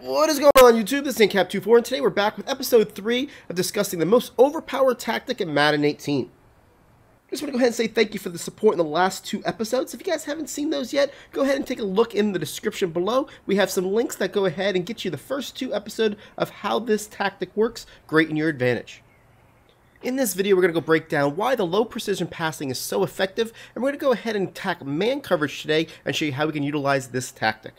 What is going on YouTube? This is Incap24 and today we're back with episode 3 of discussing the most overpowered tactic in Madden 18. Just want to go ahead and say thank you for the support in the last 2 episodes. If you guys haven't seen those yet, go ahead and take a look in the description below. We have some links that go ahead and get you the first 2 episodes of how this tactic works, great in your advantage. In this video, we're going to go break down why the low precision passing is so effective, and we're going to go ahead and attack man coverage today and show you how we can utilize this tactic.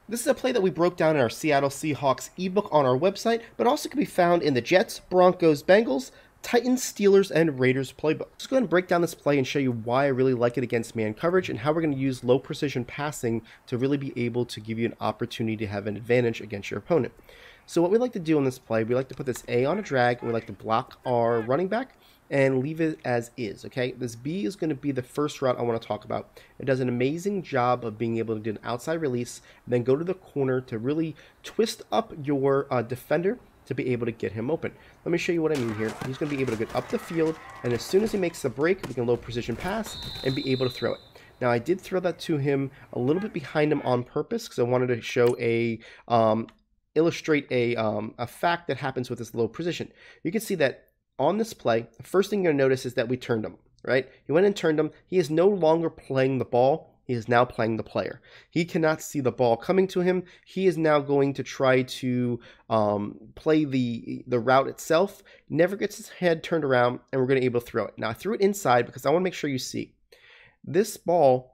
This is a play that we broke down in our Seattle Seahawks ebook on our website, but also can be found in the Jets, Broncos, Bengals, Titans, Steelers, and Raiders playbook. Let's go ahead and break down this play and show you why I really like it against man coverage and how we're going to use low precision passing to really be able to give you an opportunity to have an advantage against your opponent. So what we like to do on this play, we like to put this A on a drag, and we like to block our running back and leave it as is, okay? This B is going to be the first route I want to talk about. It does an amazing job of being able to do an outside release, then go to the corner to really twist up your defender to be able to get him open. Let me show you what I mean here. He's going to be able to get up the field, and as soon as he makes the break, we can low precision pass and be able to throw it. Now, I did throw that to him a little bit behind him on purpose because I wanted to show illustrate a fact that happens with this low precision. You can see that on this play, the first thing you're going to notice is that we turned him, right? He went and turned him. He is no longer playing the ball. He is now playing the player. He cannot see the ball coming to him. He is now going to try to play the route itself. Never gets his head turned around, and we're going to be able to throw it. Now, I threw it inside because I want to make sure you see. This ball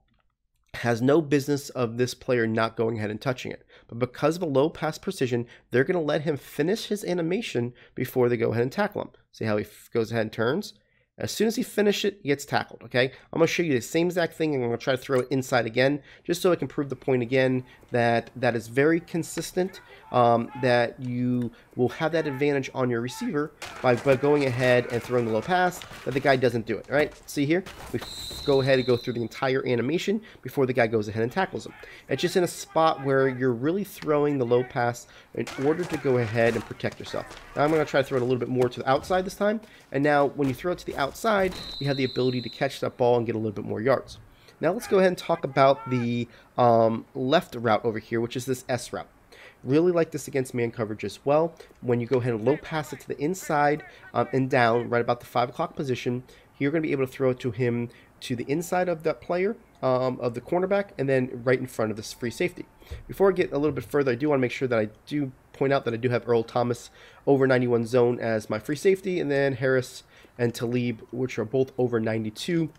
has no business of this player not going ahead and touching it. But because of a low pass precision, they're going to let him finish his animation before they go ahead and tackle him. See how he goes ahead and turns? As soon as he finishes it, he gets tackled, okay? I'm going to show you the same exact thing, and I'm going to try to throw it inside again, just so I can prove the point again that that is very consistent, that you will have that advantage on your receiver by going ahead and throwing the low pass, that the guy doesn't do it, all right? See here? We go ahead and go through the entire animation before the guy goes ahead and tackles him. It's just in a spot where you're really throwing the low pass in order to go ahead and protect yourself. Now I'm going to try to throw it a little bit more to the outside this time, and now when you throw it to the outside, you have the ability to catch that ball and get a little bit more yards. Now let's go ahead and talk about the left route over here, which is this S route. Really like this against man coverage as well. When you go ahead and low pass it to the inside and down, right about the 5 o'clock position, you're going to be able to throw it to him to the inside of that player, of the cornerback, and then right in front of this free safety. Before I get a little bit further, I do want to make sure that I do point out that I do have Earl Thomas over 91 zone as my free safety, and then Harris and Talib, which are both over 92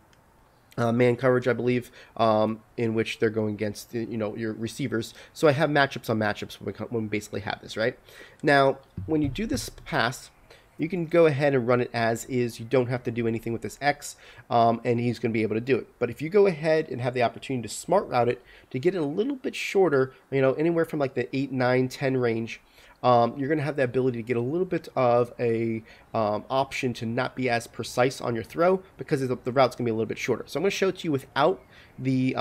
man coverage, I believe, in which they're going against your receivers. So I have matchups on matchups when we basically have this, right? Now, when you do this pass, you can go ahead and run it as is. You don't have to do anything with this X, and he's going to be able to do it. But if you go ahead and have the opportunity to smart route it to get it a little bit shorter, anywhere from like the 8, 9, 10 range, you're going to have the ability to get a little bit of a option to not be as precise on your throw because the route's going to be a little bit shorter. So I'm going to show it to you without the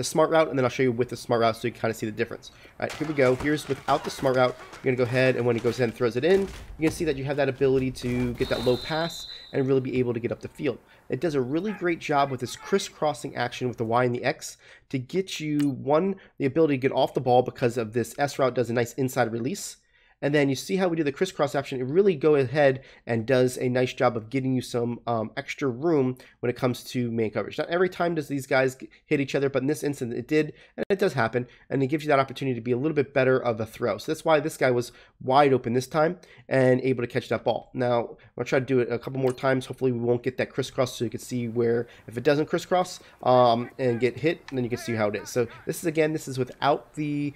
smart route, and then I'll show you with the smart route so you can kind of see the difference. All right, here we go. Here's without the smart route. You're going to go ahead, and when he goes ahead and throws it in, you can see that you have that ability to get that low pass and really be able to get up the field. It does a really great job with this crisscrossing action with the Y and the X to get you, one, the ability to get off the ball because of this S route does a nice inside release. And then you see how we do the crisscross action. It really goes ahead and does a nice job of getting you some extra room when it comes to man coverage. Not every time does these guys hit each other, but in this instance it did, and it does happen. And it gives you that opportunity to be a little bit better of a throw. So that's why this guy was wide open this time and able to catch that ball. Now, I'm going to try to do it a couple more times. Hopefully we won't get that crisscross so you can see where, if it doesn't crisscross and get hit, then you can see how it is. So this is without the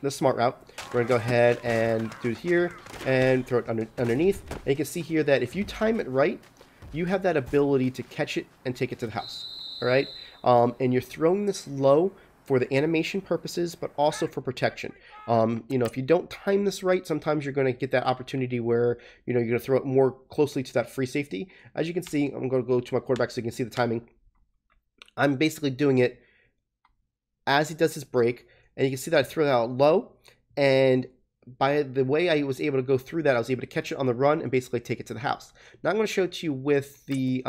smart route. We're going to go ahead and do it here and throw it underneath. And you can see here that if you time it right, you have that ability to catch it and take it to the house. All right? And you're throwing this low for the animation purposes, but also for protection. If you don't time this right, sometimes you're going to get that opportunity where, you're going to throw it more closely to that free safety. As you can see, I'm going to go to my quarterback so you can see the timing. I'm basically doing it as he does his break. And you can see that I threw that out low, and by the way I was able to go through that, I was able to catch it on the run and basically take it to the house. Now I'm going to show it to you with the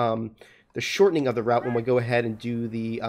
shortening of the route when we go ahead and do the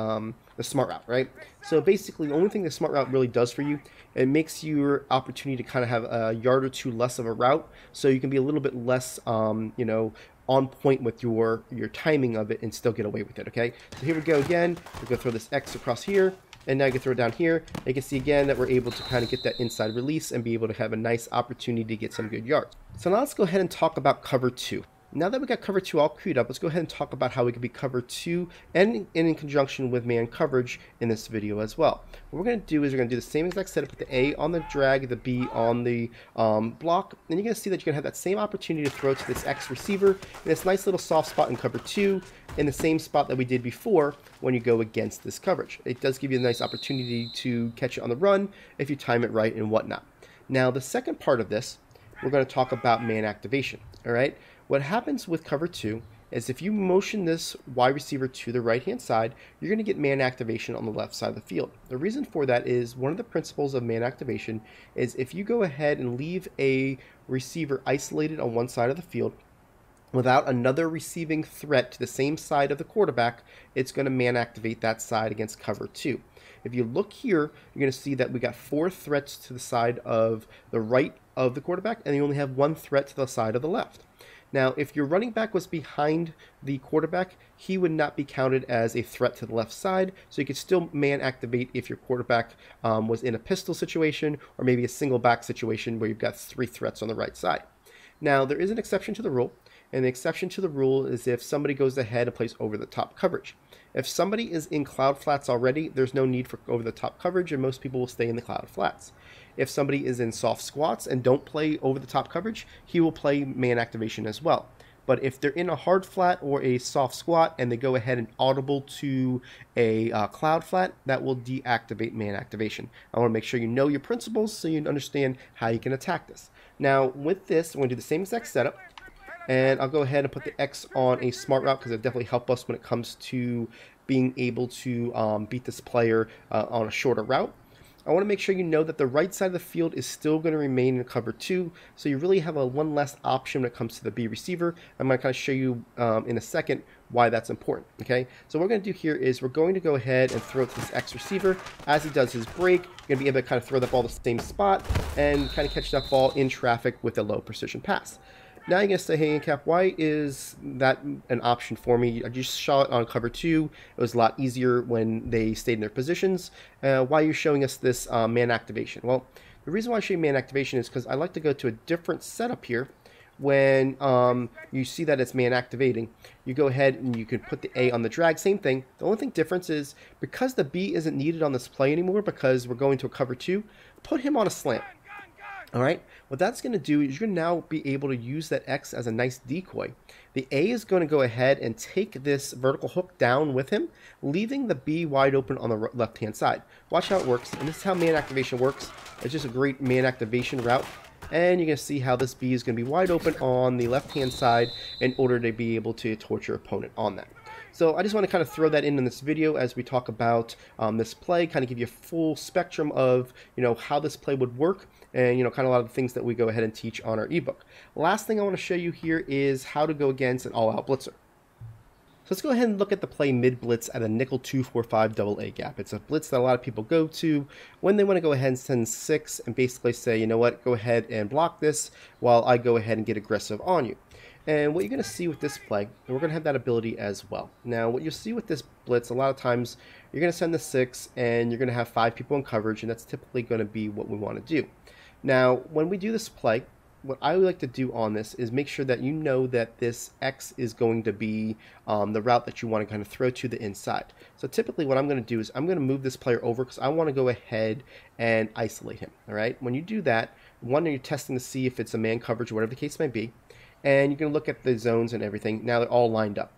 the smart route, right? So basically, the only thing the smart route really does for you, it makes your opportunity to kind of have a yard or two less of a route, so you can be a little bit less, you know, on point with your timing of it and still get away with it, okay? So here we go again. We're going to throw this X across here, and now you can throw it down here. You can see again that we're able to kind of get that inside release and be able to have a nice opportunity to get some good yards. So now let's go ahead and talk about cover 2. Now that we got cover 2 all queued up, let's go ahead and talk about how we can be cover 2 and in conjunction with man coverage in this video as well. What we're going to do is we're going to do the same exact setup with the A on the drag, the B on the block, and you're going to see that you're going to have that same opportunity to throw to this X receiver in this nice little soft spot in cover 2 in the same spot that we did before when you go against this coverage. It does give you a nice opportunity to catch it on the run if you time it right and whatnot. Now the second part of this, we're going to talk about man activation, all right? What happens with cover 2 is if you motion this wide receiver to the right-hand side, you're going to get man activation on the left side of the field. The reason for that is one of the principles of man activation is if you go ahead and leave a receiver isolated on one side of the field without another receiving threat to the same side of the quarterback, it's going to man activate that side against cover 2. If you look here, you're going to see that we got 4 threats to the side of the right of the quarterback, and you only have 1 threat to the side of the left. Now, if your running back was behind the quarterback, he would not be counted as a threat to the left side, so you could still man activate if your quarterback was in a pistol situation or maybe a single back situation where you've got 3 threats on the right side. Now, there is an exception to the rule, and the exception to the rule is if somebody goes ahead and plays over-the-top coverage. If somebody is in cloud flats already, there's no need for over-the-top coverage, and most people will stay in the cloud flats. If somebody is in soft squats and don't play over-the-top coverage, he will play man activation as well. But if they're in a hard flat or a soft squat and they go ahead and audible to a cloud flat, that will deactivate man activation. I want to make sure you know your principles so you understand how you can attack this. Now, with this, we're going to do the same exact setup. And I'll go ahead and put the X on a smart route because it'll definitely help us when it comes to being able to beat this player on a shorter route. I want to make sure you know that the right side of the field is still going to remain in cover 2, so you really have one less option when it comes to the B receiver. I'm going to kind of show you in a second why that's important, okay? So what we're going to do here is we're going to go ahead and throw it to this X receiver. As he does his break, you're going to be able to kind of throw that ball to the same spot and kind of catch that ball in traffic with a low precision pass. Now you're going to say, hey, Cap, why is that an option for me? I just shot it on cover 2. It was a lot easier when they stayed in their positions. Why are you showing us this man activation? Well, the reason why I show you man activation is because I like to go to a different setup here. When you see that it's man activating, you go ahead and you can put the A on the drag, same thing. The only thing difference is because the B isn't needed on this play anymore because we're going to a cover 2, put him on a slant. All right, what that's going to do is you're going to now be able to use that X as a nice decoy. The A is going to go ahead and take this vertical hook down with him, leaving the B wide open on the left-hand side. Watch how it works, and this is how man activation works. It's just a great man activation route, and you're going to see how this B is going to be wide open on the left-hand side in order to be able to torch your opponent on that. So I just want to kind of throw that in this video as we talk about this play, kind of give you a full spectrum of, you know, how this play would work and, you know, kind of a lot of the things that we go ahead and teach on our ebook. Last thing I want to show you here is how to go against an all-out blitzer. So let's go ahead and look at the play mid-blitz at a nickel 2-4-5 double A gap. It's a blitz that a lot of people go to when they want to go ahead and send 6 and basically say, you know what, go ahead and block this while I go ahead and get aggressive on you. And what you're going to see with this play, and we're going to have that ability as well. Now, what you'll see with this blitz, a lot of times, you're going to send the 6, and you're going to have 5 people in coverage, and that's typically going to be what we want to do. Now, when we do this play, what I would like to do on this is make sure that you know that this X is going to be the route that you want to kind of throw to the inside. So typically what I'm going to do is I'm going to move this player over because I want to go ahead and isolate him. All right. When you do that, one, you're testing to see if it's a man coverage or whatever the case may be. And you're going to look at the zones and everything. Now they're all lined up.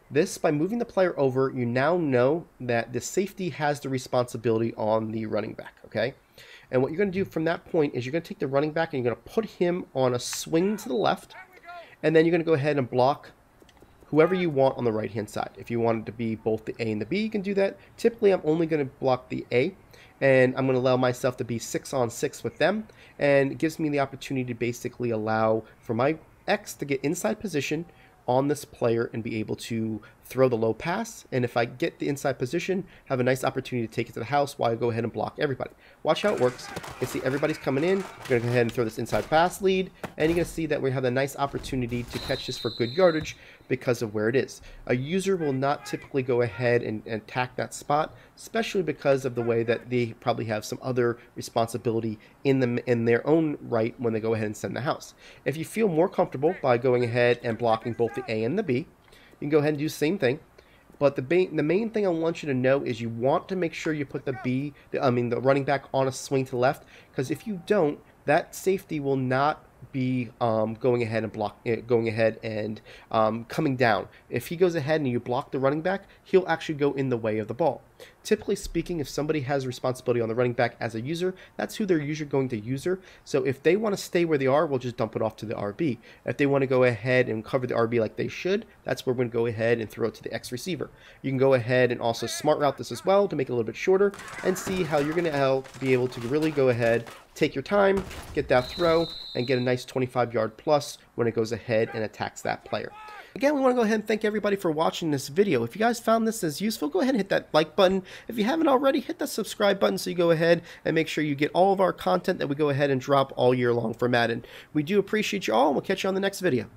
This, by moving the player over, you now know that the safety has the responsibility on the running back, okay? And what you're going to do from that point is you're going to take the running back and you're going to put him on a swing to the left, and then you're going to go ahead and block whoever you want on the right-hand side. If you want it to be both the A and the B, you can do that. Typically, I'm only going to block the A, and I'm going to allow myself to be 6-on-6 with them, and it gives me the opportunity to basically allow for my X to get inside position on this player and be able to throw the low pass, and if I get the inside position, have a nice opportunity to take it to the house while I go ahead and block everybody. Watch how it works. You can see everybody's coming in. We're going to go ahead and throw this inside pass lead, and you're going to see that we have a nice opportunity to catch this for good yardage because of where it is. A user will not typically go ahead and attack that spot, especially because of the way that they probably have some other responsibility in their own right when they go ahead and send the house. If you feel more comfortable by going ahead and blocking both the A and the B, you can go ahead and do the same thing. But the main thing I want you to know is you want to make sure you put the running back on a swing to the left, because if you don't, that safety will not be going ahead and coming down. If he goes ahead and you block the running back, he'll actually go in the way of the ball. Typically speaking, if somebody has responsibility on the running back as a user, that's who they're usually going to user. So if they want to stay where they are, we'll just dump it off to the RB. If they want to go ahead and cover the RB like they should, that's where we're going to go ahead and throw it to the X receiver. You can go ahead and also smart route this as well to make it a little bit shorter and see how you're going to be able to really go ahead, take your time, get that throw, and get a nice 25-yard plus when it goes ahead and attacks that player. Again, we want to go ahead and thank everybody for watching this video. If you guys found this as useful, go ahead and hit that like button. If you haven't already, hit that subscribe button so you go ahead and make sure you get all of our content that we go ahead and drop all year long for Madden. We do appreciate you all, and we'll catch you on the next video.